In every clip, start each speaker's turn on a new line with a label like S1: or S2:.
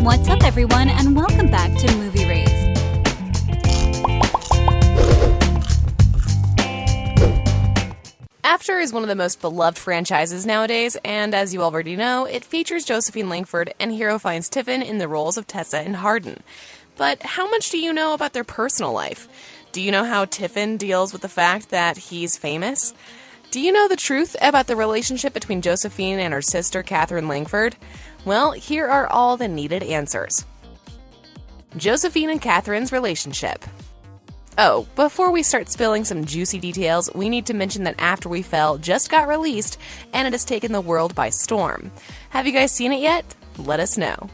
S1: What's up, everyone, and welcome back to Movie Raised.
S2: After is one of the most beloved franchises nowadays, and as you already know, it features Josephine Langford and hero fiennes-tiffin in the roles of Tessa and Hardin. But how much do you know about their personal life? Do you know how Tiffin deals with the fact that he's famous? Do you know the truth about the relationship between Josephine and her sister Catherine Langford? Well, here are all the needed answers. Josephine and Catherine's relationship. Oh, before we start spilling some juicy details, we need to mention that After We Fell just got released, and it has taken the world by storm. Have you guys seen it yet? Let us know.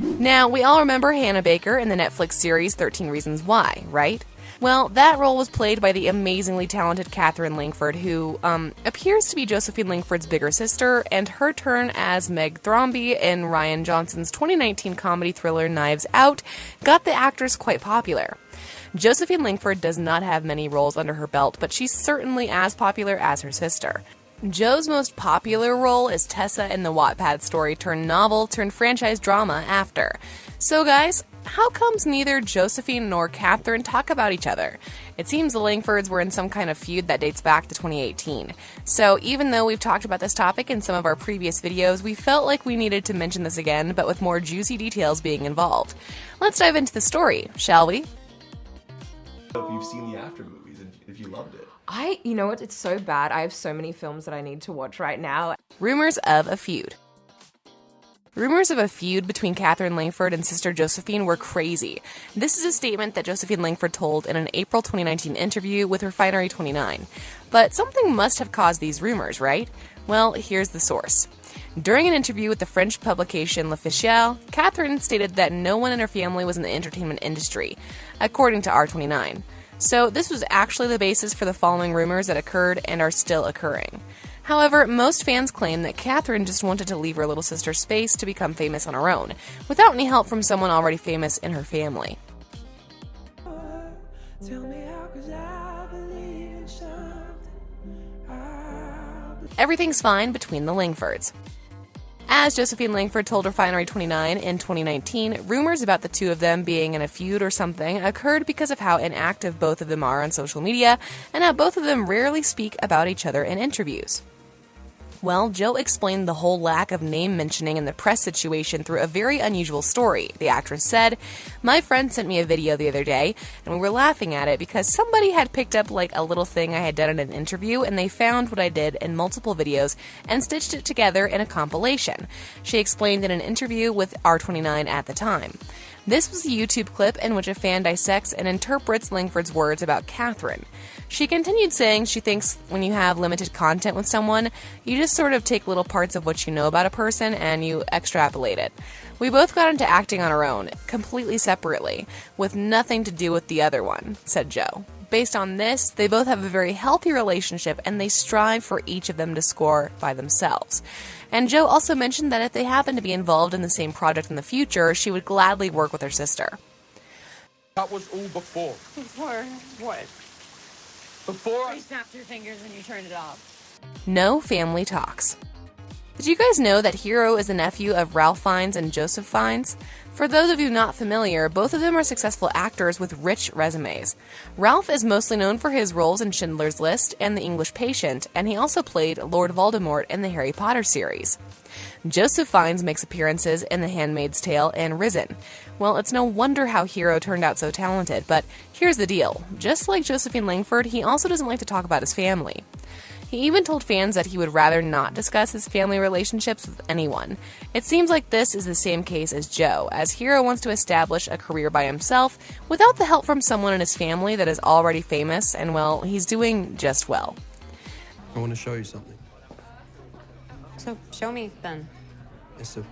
S2: Now, we all remember Hannah Baker in the Netflix series 13 Reasons Why, right? Well, that role was played by the amazingly talented Catherine Langford, who appears to be Josephine Langford's bigger sister, and her turn as Meg Thrombey in Rian Johnson's 2019 comedy thriller Knives Out got the actress quite popular. Josephine Langford does not have many roles under her belt, but she's certainly as popular as her sister. Jo's most popular role is Tessa in the Wattpad story turned novel turned franchise drama After. So guys, how comes neither Josephine nor Catherine talk about each other? It seems the Langfords were in some kind of feud that dates back to 2018. So even though we've talked about this topic in some of our previous videos, we felt like we needed to mention this again, but with more juicy details being involved. Let's dive into the story, shall we?
S3: If you've seen the After movies and if you loved it.
S4: You know what? It's so bad. I have so many films that I need to watch right now.
S2: Rumors of a feud. Rumors of a feud between Catherine Langford and sister Josephine were crazy. This is a statement that Josephine Langford told in an April 2019 interview with Refinery29. But something must have caused these rumors, right? Well, here's the source. During an interview with the French publication L'Officiel, Catherine stated that no one in her family was in the entertainment industry, according to R29. So this was actually the basis for the following rumors that occurred and are still occurring. However, most fans claim that Catherine just wanted to leave her little sister space to become famous on her own, without any help from someone already famous in her family. Everything's fine between the Langfords. As Josephine Langford told Refinery29 in 2019, rumors about the two of them being in a feud or something occurred because of how inactive both of them are on social media and how both of them rarely speak about each other in interviews. Well, Jo explained the whole lack of name mentioning in the press situation through a very unusual story. The actress said, "My friend sent me a video the other day, and we were laughing at it because somebody had picked up like a little thing I had done in an interview, and they found what I did in multiple videos and stitched it together in a compilation," she explained in an interview with R29 at the time. This was a YouTube clip in which a fan dissects and interprets Langford's words about Catherine. She continued saying she thinks when you have limited content with someone, you just sort of take little parts of what you know about a person and you extrapolate it. We both got into acting on our own, completely separately, with nothing to do with the other one, said Jo. Based on this, they both have a very healthy relationship and they strive for each of them to score by themselves. And Jo also mentioned that if they happen to be involved in the same project in the future, she would gladly work with her sister.
S5: That was all before.
S6: Before what?
S5: Before
S6: You snapped your fingers and you turned it off.
S2: No family talks. Did you guys know that Hero is the nephew of Ralph Fiennes and Joseph Fiennes? For those of you not familiar, both of them are successful actors with rich resumes. Ralph is mostly known for his roles in Schindler's List and The English Patient, and he also played Lord Voldemort in the Harry Potter series. Joseph Fiennes makes appearances in The Handmaid's Tale and Risen. Well, it's no wonder how Hero turned out so talented, but here's the deal. Just like Josephine Langford, he also doesn't like to talk about his family. He even told fans that he would rather not discuss his family relationships with anyone. It seems like this is the same case as Jo, as Hero wants to establish a career by himself without the help from someone in his family that is already famous, and well, he's doing just well.
S7: I want to show you something.
S6: So show me then.
S7: It's a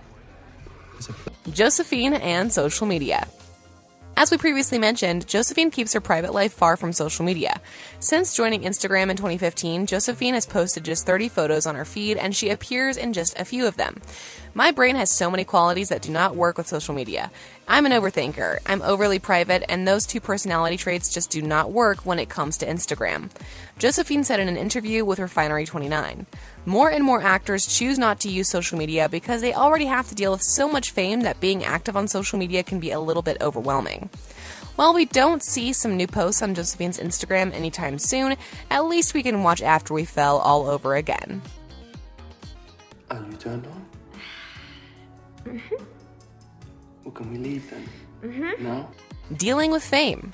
S2: Josephine and social media. As we previously mentioned, Josephine keeps her private life far from social media. Since joining Instagram in 2015, Josephine has posted just 30 photos on her feed, and she appears in just a few of them. My brain has so many qualities that do not work with social media. I'm an overthinker, I'm overly private, and those two personality traits just do not work when it comes to Instagram. Josephine said in an interview with Refinery29, more and more actors choose not to use social media because they already have to deal with so much fame that being active on social media can be a little bit overwhelming. While we don't see some new posts on Josephine's Instagram anytime soon, at least we can watch After We Fell all over again.
S7: Are you turned on? Mm-hmm. Well, can we leave then? Mm-hmm. No?
S2: Dealing with fame.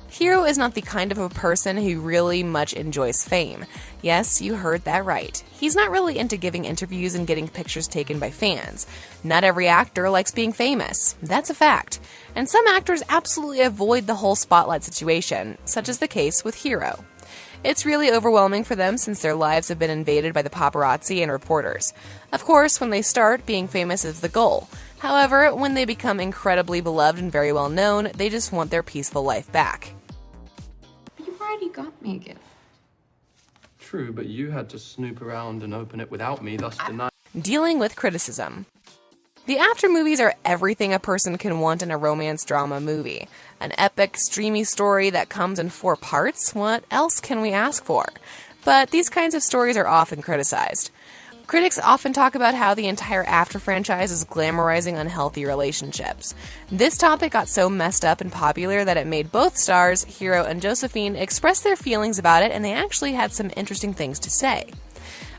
S2: Hero is not the kind of a person who really much enjoys fame. Yes, you heard that right. He's not really into giving interviews and getting pictures taken by fans. Not every actor likes being famous. That's a fact. And some actors absolutely avoid the whole spotlight situation, such as the case with Hero. It's really overwhelming for them since their lives have been invaded by the paparazzi and reporters. Of course, when they start, being famous is the goal. However, when they become incredibly beloved and very well known, they just want their peaceful life back.
S8: But you've already got me a gift.
S7: True, but you had to snoop around and open it without me, thus denying.
S2: Dealing with criticism. The after movies are everything a person can want in a romance drama movie. An epic, streamy story that comes in 4 parts? What else can we ask for? But these kinds of stories are often criticized. Critics often talk about how the entire After franchise is glamorizing unhealthy relationships. This topic got so messed up and popular that it made both stars, Hero and Josephine, express their feelings about it, and they actually had some interesting things to say.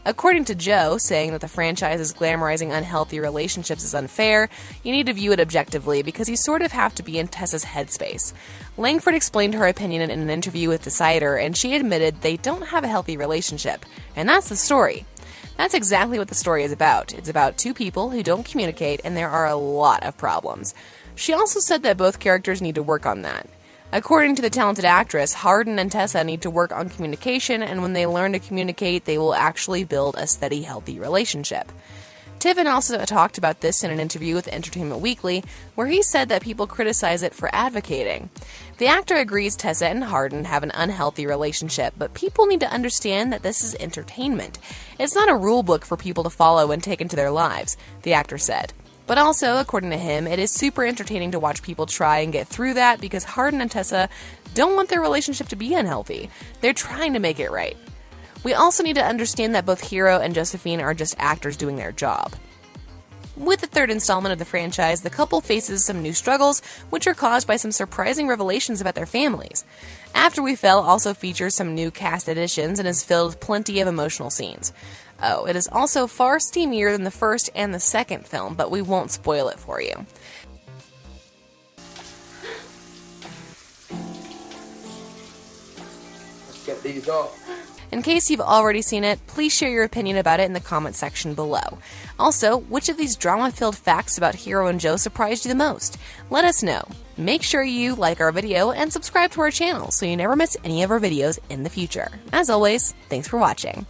S2: According to Joe, saying that the franchise is glamorizing unhealthy relationships is unfair, you need to view it objectively because you sort of have to be in Tessa's headspace. Langford explained her opinion in an interview with Decider, and she admitted they don't have a healthy relationship. And that's the story. That's exactly what the story is about. It's about 2 people who don't communicate, and there are a lot of problems. She also said that both characters need to work on that. According to the talented actress, Hardin and Tessa need to work on communication, and when they learn to communicate, they will actually build a steady, healthy relationship. Tiffin also talked about this in an interview with Entertainment Weekly, where he said that people criticize it for advocating. The actor agrees Tessa and Hardin have an unhealthy relationship, but people need to understand that this is entertainment. It's not a rule book for people to follow and take into their lives, the actor said. But also, according to him, it is super entertaining to watch people try and get through that because Hardin and Tessa don't want their relationship to be unhealthy. They're trying to make it right. We also need to understand that both Hero and Josephine are just actors doing their job. With the 3rd installment of the franchise, the couple faces some new struggles, which are caused by some surprising revelations about their families. After We Fell also features some new cast additions and is filled with plenty of emotional scenes. Oh, it is also far steamier than the first and the second film, but we won't spoil it for you.
S5: Let's get these off.
S2: In case you've already seen it, please share your opinion about it in the comment section below. Also, which of these drama-filled facts about Hero and Joe surprised you the most? Let us know. Make sure you like our video and subscribe to our channel so you never miss any of our videos in the future. As always, thanks for watching.